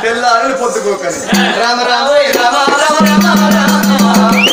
తెల్లారని పొద్దుకోకని రామ రామ రామ రామ రామ రామ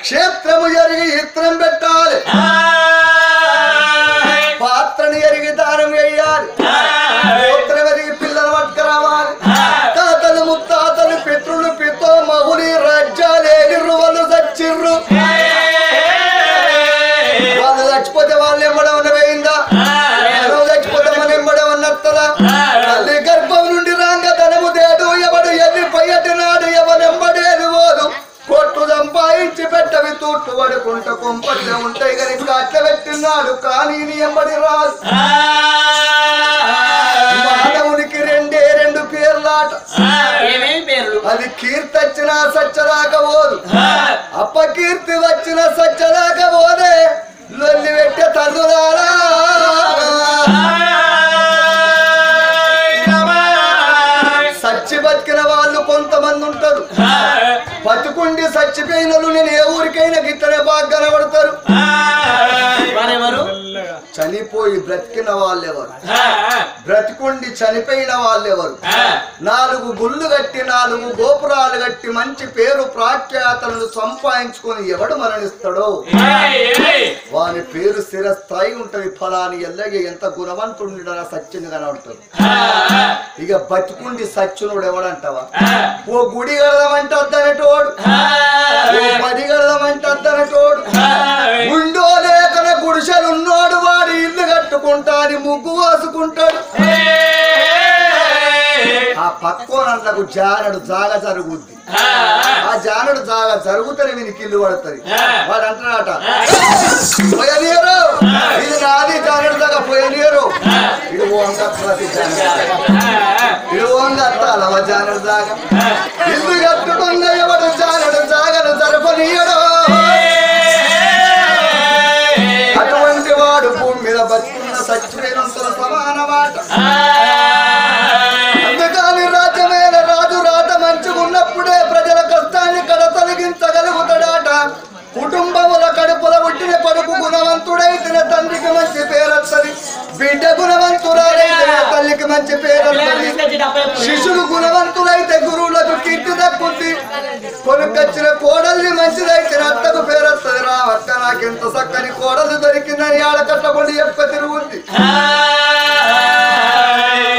క్షేత్రము ఎరిగి ఇత్రం పెట్టాలి పాత్రని ఎరిగి దానం వేయాలి గోత్రం ఎరిగి పిల్లలు పట్టుకురావాలి తాతలు ముత్తాతలు పితృలు పితో మహుని రాజ్యాలు ఎగిర్రు చచ్చిర్రు వాళ్ళు చచ్చిపోతే వాళ్ళు ఎంబడ ఉన్న వేయిందా చచ్చిపోతే మన ఎంబడ ఉన్నత్తలా తల్లి గర్భం నుండి రాంగ ధనము దేడు ఎవడు ఎన్ని పయ్యటినాడు ఎవనెంబడేది పోదు కొట్టు సంపాదించి పెట్టవి తూట్టు పడుకుంటూ కొంపట్లే ఉంటాయి కానీ అట్ల పెట్టినాడు కానీ నీ ఎంబడి రాదు మానవునికి రెండు పేర్లాట అది కీర్తి వచ్చినా సచ్చరాకపోదు అప్పకీర్తి వచ్చిన సచ్చరాకపోదే లొల్లి పెట్టే తల్లురాలా సచ్చి బతికిన వాళ్ళు కొంతమంది ఉంటారు బతుకుండి చచ్చిపోయినలు నేను ఏ ఊరికైనా గిట్టనే బాగా కనబడతారు చనిపోయి బ్రతికిన వాళ్ళెవరు, బ్రతికుండి చనిపోయిన వాళ్ళెవరు, 4 గుళ్ళు కట్టి 4 గోపురాలు కట్టి మంచి పేరు ప్రాఖ్యాతలను సంపాదించుకొని ఎవడు మరణిస్తాడో వాని పేరు స్థిరస్థాయి ఉంటది. ఫలాని ఎల్లగే ఎంత గుణవంతుడు సత్యుని కనబడుతుంది. ఇక బతికుండి సత్యునుడు ఎవడంటావా? ఓ గుడి కడదామంటే అద్దనటోడు, ఓ పడి కడదామంటే అద్దనటోడు, గుండో లేకన గుడిసెలున్నోడు వాడు ఇల్లు కట్టుకుంటా అని ముగ్గు వేసుకుంటాడు. ఆ పక్కోనంతకు జానడు జాగ జరుగుద్ది. ఆ జానడు జాగ జరుగుతానే వీనికి ఇల్లు పడుతుంది. వాడు అంటున్నాట, పోయనీరు ఇది నాది జానడు దాకా పోయనీరు ఇది ఓంగత్తి ఇది ఓంగత్తాల జానడు దాకా ఇల్లు కట్టుకున్న ఎవడు జానడు జాగను జరపనీయడు. అటువంటి వాడు భూమి మీద బతుకున్న సత్యమైనంతలో సమానమాట. అందుకని రాజ్యమైన రాజు రాట మంచిగున్నప్పుడే ప్రజల కష్టాన్ని కడ తొలగించగలుగుతాడాట. కుటుంబముల కడుపుల పుట్టిన కొడుకు గుణవంతుడైతే తండ్రికి మంచి పేరొస్తుంది, బిడ్డ గుణవంతుడైతే తల్లికి మంచి పేరొస్తుంది, శిశువు గుణవంతుడైతే గురువులకు కీర్తి దక్కుద్ది, కొనుకొచ్చిన కోడల్ని మంచిదైతే అత్తకు పేరొస్తుంది. రావక్క నాకెంత చక్కని కోడలు దొరికిందని ఆడకట్టబడి ఎప్ప తిరుగుద్ది.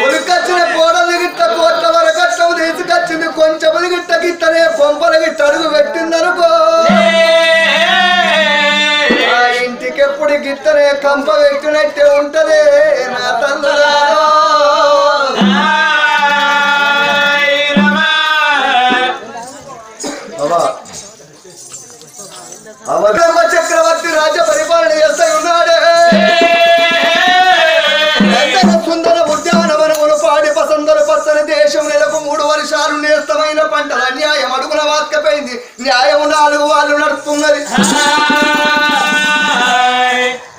కొనుకొచ్చిన కోడలు గిట్ట కోట్ల వరకట్టం తీసుకొచ్చింది, కొంచెం గిట్ట గిట్టనే కొంపల గిట్ట అడుగు పెట్టిందనుకో ఇంటికెప్పుడు గిట్టనే కంప పెట్టినట్టే ఉంటదే నా తండ్రి. అవధర్మ చక్రవర్తి రాజ్య పరిపాలన చేస్తూ ఉన్నాడే. సుందర ఉద్యానవనములు పాడి పసందరు పచ్చని దేశం నెలకు 3 వర్షాలు నేస్తమైన పంటల న్యాయం అడుగున వాక్కపోయింది. న్యాయం 4 వాళ్ళు నడుస్తున్నది.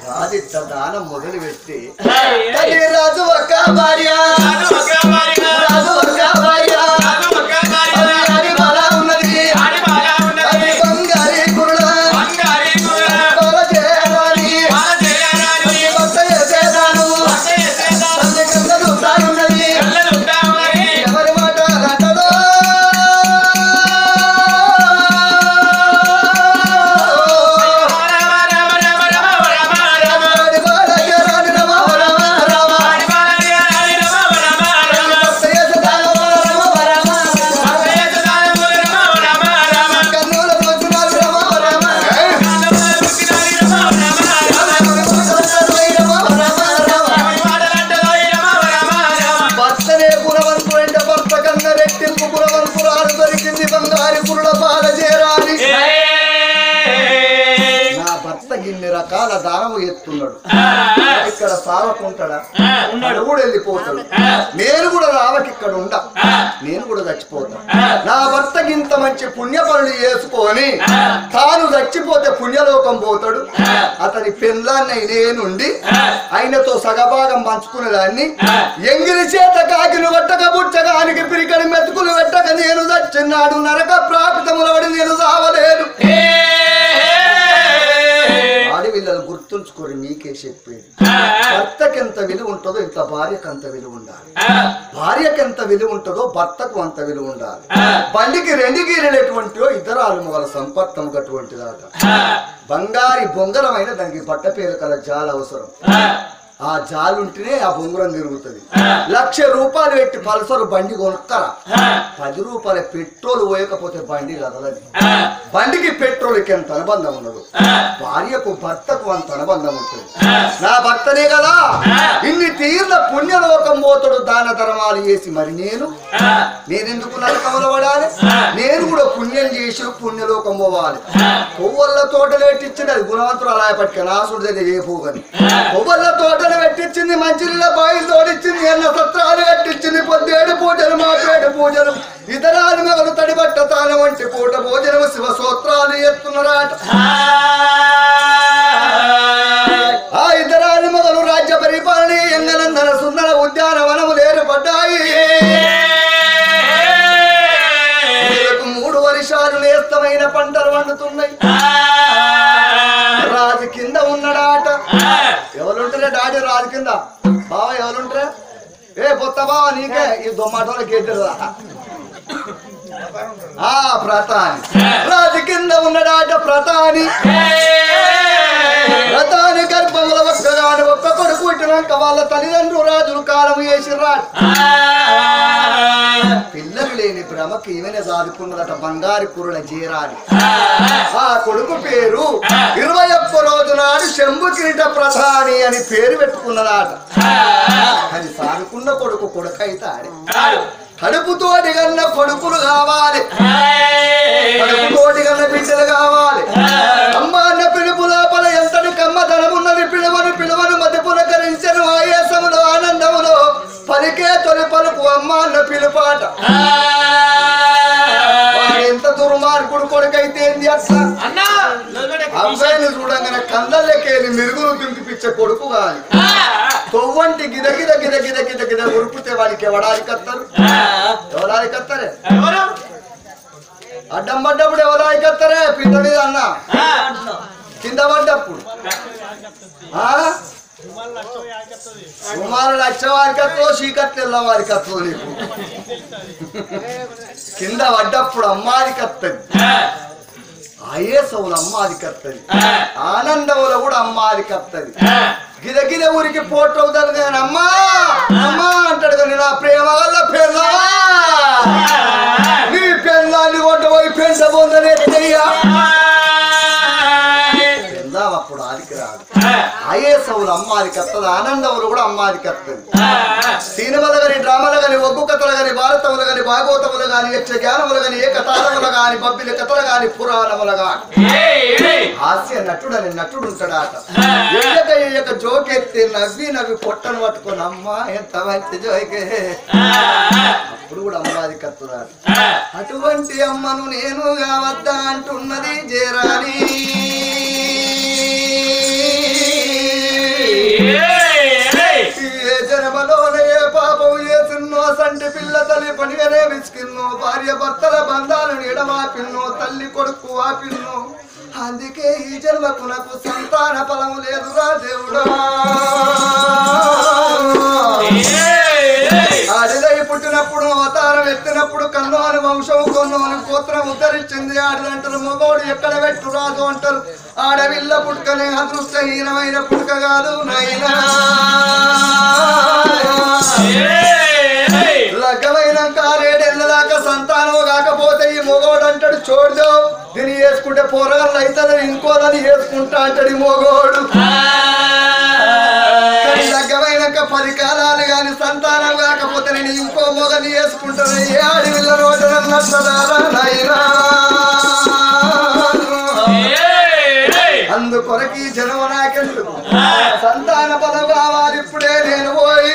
రాజిత్త దానం మొదలు పెట్టి రాజు ఒక్క భార్య రాజు ఒక్క భార్య అది బలా ఉన్నది అది బంగారీ కురుడ ఎవరి మాట అంటదో రకాల దానము ఎత్తున్నాడు. ఇక్కడ సావకుంటాడా? ఉన్నాడు కూడా వెళ్ళిపోతాడు. నేను కూడా రావకి ఇక్కడ ఉండా, నేను కూడా చచ్చిపోతా. నా భర్తకి ఇంత మంచి పుణ్య పనులు చేసుకొని తాను చచ్చిపోతే పుణ్యలోకం పోతాడు. అతని పెళ్ళాన్ని నేనుండి ఆయనతో సగభాగం పంచుకునేదాన్ని. ఎంగిలి చేత కాకిను పట్టక బుచ్చగానికి పిరికని మెతుకులు పెట్టక నేను చచ్చిన్నాడు. నరక ప్రాపితములబడి నేను సావలేను. ఆడవిళ్ళను గుర్తుంచుకోరు, మీకే చెప్పేది. భర్తకి ఎంత విలువ ఉంటుందో ఇంత భార్యకు అంత విలువ ఉండాలి. భార్యకి ఎంత విలువ ఉంటుందో భర్తకు అంత విలువ ఉండాలి. బండికి 2 గీరెలటువంటివో 2 ఆలుమగల సంపర్కం అటువంటి దాకా బంగారి బొంగరమైన దానికి బట్ట పేరు కల జాల అవసరం. ఆ జాలుంటేనే ఆ బొంగురం తిరుగుతుంది. 1,00,000 రూపాయలు పెట్టి పల్సరు బండి కొనుక్కరా, 10 రూపాయల పెట్రోల్ పోయకపోతే బండి కదలది. బండికి పెట్రోల్కి ఎంత అనుబంధం ఉండదు, భార్యకు భర్తకు అంత అనుబంధం ఉంటుంది. నా భర్తనే కదా ఇన్ని తీర్ల పుణ్యలోకం పోతాడు దాన ధర్మాలు చేసి. మరి నేనెందుకు నరకంలో పడాలి? నేను కూడా పుణ్యం చేసి పుణ్యలోకం పోవాలి. కొవ్వల్ల తోటలు పెట్టించింది, అది గుణవంతుడు అలా పట్టుక నాసుడు దగ్గర ఏ పోగని. కొవ్వల్ల తోటలు పెట్టించింది, మంచినీళ్ళ బాయిలు తోడిచ్చింది, ఎన్న సత్రాలు కట్టించింది, 17 పూజలు మా 7 పూజలు, ఇతరాలు మగలు తడిబట్ట తాను వంటి పూట భోజనము శివ సూత్రాలు ఎత్తున్నారాట. ఆ ఇతరాలు మగలు రాజ్య పరిపాలన ఎంగనందన సుందర ఉద్యానవనములు ఏర్పడ్డాయి. 3 వర్షాలు నేస్తమైన పంటలు వండుతున్నాయి. రాజు కింద ఉన్నాడాట. ఎవరుంటారట? రావాలి రాజు కింద బావ ఎవరుంటారా ఏ పొత్త బావ నీకే ఈ దొమ్మాటోళ్ళకి ఎదురుదా ప్రతాని రాజు కింద ఉన్నాడాట ప్రతాని ప్రతాని గర్భముల ఒక్కగాని ఒక్క కొడుకు పుట్టినాక వాళ్ళ తల్లిదండ్రులు రాజులు కాలం వేసిర్రా పిల్లలు లేని భ్రమకి ఈమెనే సాదుకున్నదట బంగారు కురుల జీరాని ఆ కొడుకు పేరు 21 రోజు నాడు శంభు కిరీట ప్రధాని అని పేరు పెట్టుకున్నదాట అది సాదుకున్న కొడుకు కొడుకైతాడు కడుపుతోటి కన్న కొడుకులు కావాలి కడుపుతోటి కన్న బిడ్డలు కావాలి అమ్మ అన్న పిలుపు లోపల ఎంతటి కమ్మదనం ఉన్నది పిలువను పిలువను మధ్య పులకరించను ఆయాసములో ఆనందములో పలికే తొలి పలుకు అమ్మ అన్న పిలుపాట ఎంత దుర్మార్గుడు కొడుకైతే ఏంది అట్లా అబ్బాయిని చూడంగానే కళ్ళల్లోకేని మెరుగులు దింపిచ్చే కొడుకు కాదు తొవ్వంటి గిద గిద గిద గిద గిద గిద ఉరుకుతే వాడికి ఎవడానికి వస్తారు ఎవడానికి వస్తారే అడ్డం పడ్డప్పుడు ఎవరికి వస్తారే పీట మీద అన్న కింద పడ్డప్పుడు సుమారు 1,00,000 వారికి వస్తో చీకట్లు వెళ్ళ వారికి వస్తో నీకు కింద పడ్డప్పుడు అమ్మాదికి వస్తుంది ఆయేసవులు అమ్మాదికి వస్తుంది ఆనందములు కూడా అమ్మాదికి వస్తుంది గిద గిద ఊరికి పోటు అవుతాడు కానీ అమ్మా అమ్మా అంటాడు కానీ నా ప్రేమ వల్ల పెళ్ళా నీ పెళ్ళాన్ని కొంటపోయి పెంచబోందనే పెళ్ళాం అప్పుడు ఆదికి రాదు ఆయేసవులు అమ్మాదికి వస్తుంది ఆనందములు కూడా అమ్మాదికి వస్తుంది సినిమాలు కానీ డ్రామాలు కానీ ఒగ్గు కథలు కానీ భారతములు కానీ భాగవతములు కానీ యక్ష జ్ఞానములు కానీ ఏ కథాలములు కానీ బబ్బిలి కథలు కానీ పురాణములు కానీ హాస్య నటుడని నటుడు ఉంటాడాట ఎయ్యక జోకెత్తి నవ్వి నవ్వి పొట్టను పట్టుకొని అమ్మా ఎంత మంచి జోకే అప్పుడు కూడా అమ్మాదికి వస్తున్నాడు అటువంటి అమ్మను నేను కావద్దా అంటున్నది జేరాని జనమలోనే పాపం చేసిన్నో సంటి పిల్ల తల్లి పనిగానే విసికిన్నో భార్య భర్తల బంధాలను ఎడమాపిన్నో తల్లి కొడుకు ఆపిన్నో అందుకే ఈ జన్మకు నాకు సంతాన ఫలము లేదురా దేవుడా ఆడిదై పుట్టినప్పుడు అవతారం ఎత్తినప్పుడు కన్నోని వంశం కొన్నోని గోత్రం ఉద్ధరించింది ఆడిదంటారు మగోడు ఎక్కడ పెట్టు రాదు అంటారు ఆడవిల్ల పుట్టుకనే అదృష్టహీనమైన పుట్టుక కాదు నైనా లగ్గమైన 6 ఏళ్ళదాకా సంతానం కాకపోతే ఈ మొగోడు అంటాడు చూడదు దీన్ని వేసుకుంటే పోరాళ్ళు అవుతుందని ఇంకోదని వేసుకుంటా అంటాడు ఈ మొగోడు లగ్గమైనాక 10 కాలాలు గాని సంతానం కాకపోతే నేను ఇంకో మొగని వేసుకుంటాను ఏ ఆడివిల్ల రోజునైనా అందుకొరకి జనం నాకెళ్ళు సంతాన బలం కావాలి ఇప్పుడే నేను పోయి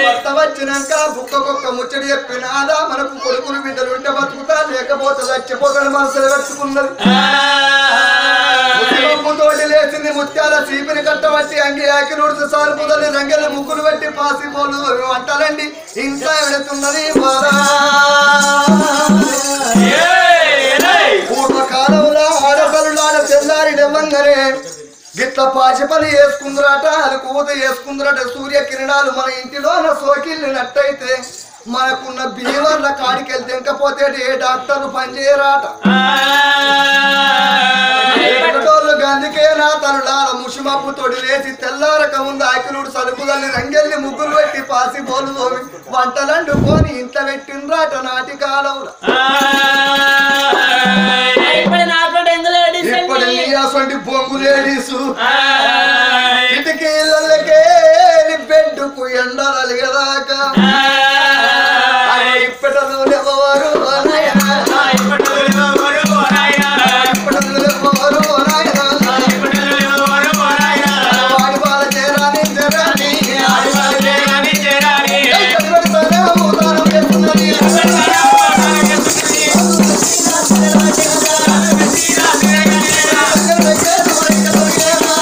భర్త వచ్చినాక బుక్క ముచ్చడి చెప్పినాదా మనకు కొడుకులు బిడ్డలు ఉంటే బతుకుతా లేకపోతే చచ్చిపోతాడు మనసులు పెట్టుకున్నది తోటి లేచింది ముత్యాల చీపిని కట్టబట్టి అంగి ఆకి నుడిచి సార్పుదని రంగెలు ముగ్గులు పెట్టి పాసిపోలు అంటారండి ఇంట్లో వెళుతున్నది పూర్వకాలంలో ఆడపల్లు ఆడ తెల్లారి డెమ్మంగనే గిట్ల పాచి పని వేసుకుందరాట అది కూత వేసుకుందరాట సూర్య కిరణాలు మన ఇంటిలోన సోకిల్లినట్టయితే మనకున్న బీవర్ల కాడికి వెళ్తే ఇంకపోతే ఏ డాక్టర్లు పనిచేయరాట గందుకే నా తనులాల ముషిమప్పు తోడి లేచి తెల్లారక ముందు ఆకిలుడు సలుపుదల్ని రంగెల్ని ముగ్గులు పెట్టి పాసి బోలు తోమి వంటలండుకొని ఇంట్లో పెట్టిండ్రాట నాటి కాలంలో ఇప్పుడు అటువంటి బొంగు లేడీసు కిటికీలకే బెడ్డుకు ఎండలలిగదాకా ఇప్పటలు ఎవరు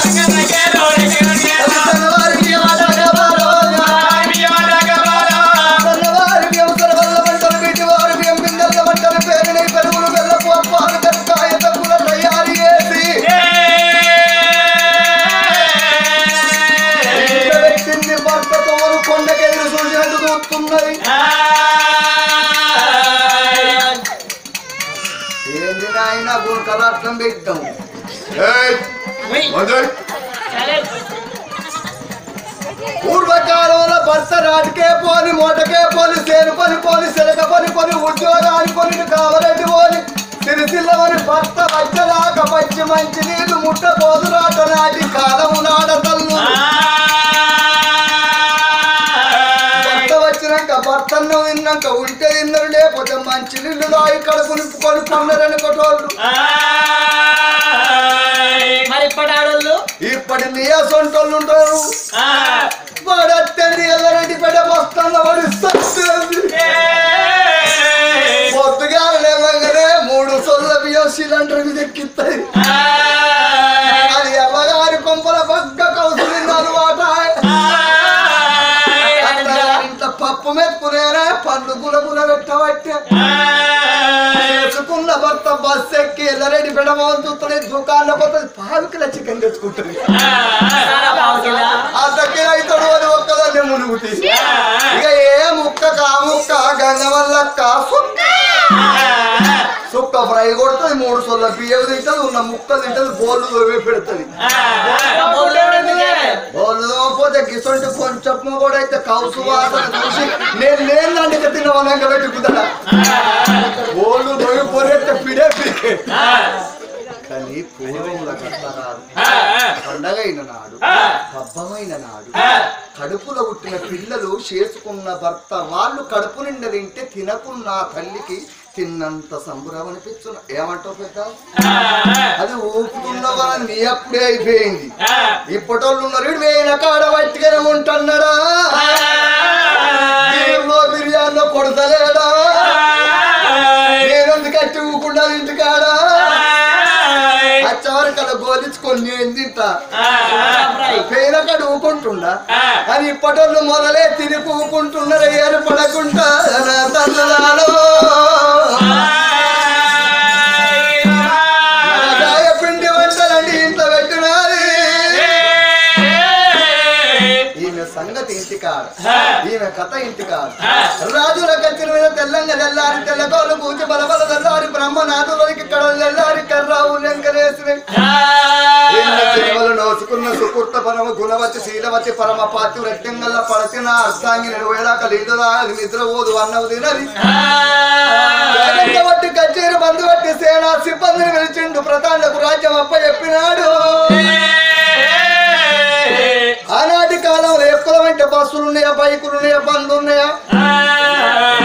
Yeah. రాట్నం పెట్టాం. పూర్వకాలంలో భర్త రాటికే పోని మూటకే పోని సేను పని పోని శనగ పని కొని ఉద్యోగాన్ని కొని కావరెడ్డి పోని సిరిసిల్లవని భర్త వచ్చేదాకా పచ్చి మంచి నీళ్లు ముట్టబోదు రాట నాటి కాలము నాడతల్లు భర్త వచ్చినాక భర్తను విన్నాక ఉంటే తిన్నరు లేకపోతే మంచి నీళ్లు దాయి కడుపు నింపుకొని కొన్నారని కొట్టోళ్ళు. ఇప్పటి నీయ సొంటోళ్ళు ఉంటారు. వాడత్తండి ఎల్లరెడ్డి పెద్ద బస్తాల్లో పడిస్తుంది. పొద్దుగా లేవగానే 3 సొల్ల బియ్యం సిలిండర్ మీద ఎక్కిస్తాయి. అది ఎవ్వగారి కొంపల పక్క కౌసులిందాలు వాట. ఇంత పప్పు మెత్తుకునేనా పండ్లు గులగుల పెట్టబట్టే చేసుకున్న భర్త బస్సు ఎక్కి ఎల్లరెడ్డి పెడమవుతుంది. దుకాణంలో పోతుంది 5 కిలో చికెన్ తెచ్చుకుంటుంది. ఆ దగ్గర అవుతాడు అని ఒక్కదాన్ని మునుగుతి. ఇక ఏ ముక్క కా ముక్క గంగవల్లక్క సుక్క ఫ్రై కొడుతుంది. 3 సొల్ల బియ్యం తింటది. ఉన్న ముక్కలు తింటది. బోళ్ళు తోవే పెడుతుంది. బోళ్ళు తోపోతే గిసొంటి కొంచెం కూడా అయితే కౌసు వాసన చూసి నేను లేదండి తినవనంగా పెట్టుకుంటా. బోళ్ళు తోవి పొరెత్తే పిడే పిడే. కానీ పూర్వంలో కట్టరాదు. పండగైన నాడు పబ్బమైన నాడు కడుపులో పుట్టిన పిల్లలు చేసుకున్న భర్త వాళ్ళు కడుపు నిండా తింటే తినకున్న తల్లికి తిన్నంత సంబరం అనిపిస్తున్నా. ఏమంటావు పెద్ద? అది ఊపుతున్న వాళ్ళని నీ అప్పుడే అయిపోయింది. ఇప్పటోళ్ళు ఉన్నారు. వేయిన కాడ వట్టిగానే ఉంటున్నాడా? బిర్యానీలో కొడతలేడా? నేనందు కట్టి ఊకుండా ఇంటికాడా? అచ్చవరకల గోలించుకొని నేను తింటా పేన కాడ ఊకుంటుండా అని ఇప్పటోళ్ళు మొదలే తిని ఊకుంటున్నారు. ఏర్పడకుండా తల్లులాలో పిండి వంటలండి ఇంత పెట్టినది. ఈమె సంగతి ఇంటికాడ, ఈమె కథ ఇంటికాడ. రాజుల కచ్చిన మీద తెల్లంగా తెల్లారి తెల్లకోలు కూచి బలబల తెల్లారి బ్రహ్మనాథులకి కడ తెల్లారి కర్రావు లెంకరేసి నోసుకున్న సుకృత పరమ గుణవతి శీలవతి పరమ పాతి రెట్టంగల్ల పడచిన అర్థాంగి నిలవేదాక లీదదా నిద్రపోదు అన్నవు తినది. బట్టి కచేరి బంధు బట్టి సేనా సిబ్బందిని పిలిచిండు. ప్రతాండకు రాజ్యం అప్ప చెప్పినాడు. ఆనాటి కాలంలో ఎక్కువ వెంట బస్సులున్నాయా, బైకులున్నాయా, బండ్లున్నాయా?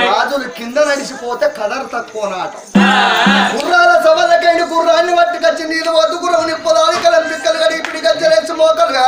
రాజులు కింద నడిచిపోతే కదర్ తక్కువ నాట. గుర్రాల సభలకైన గుర్రాన్ని పట్టుకొచ్చి నీళ్ళు వద్దు గుర్రం నిప్పులాలి కలం పిక్కలు కడిగి పిడి గజ్జలేసి మోకలుగా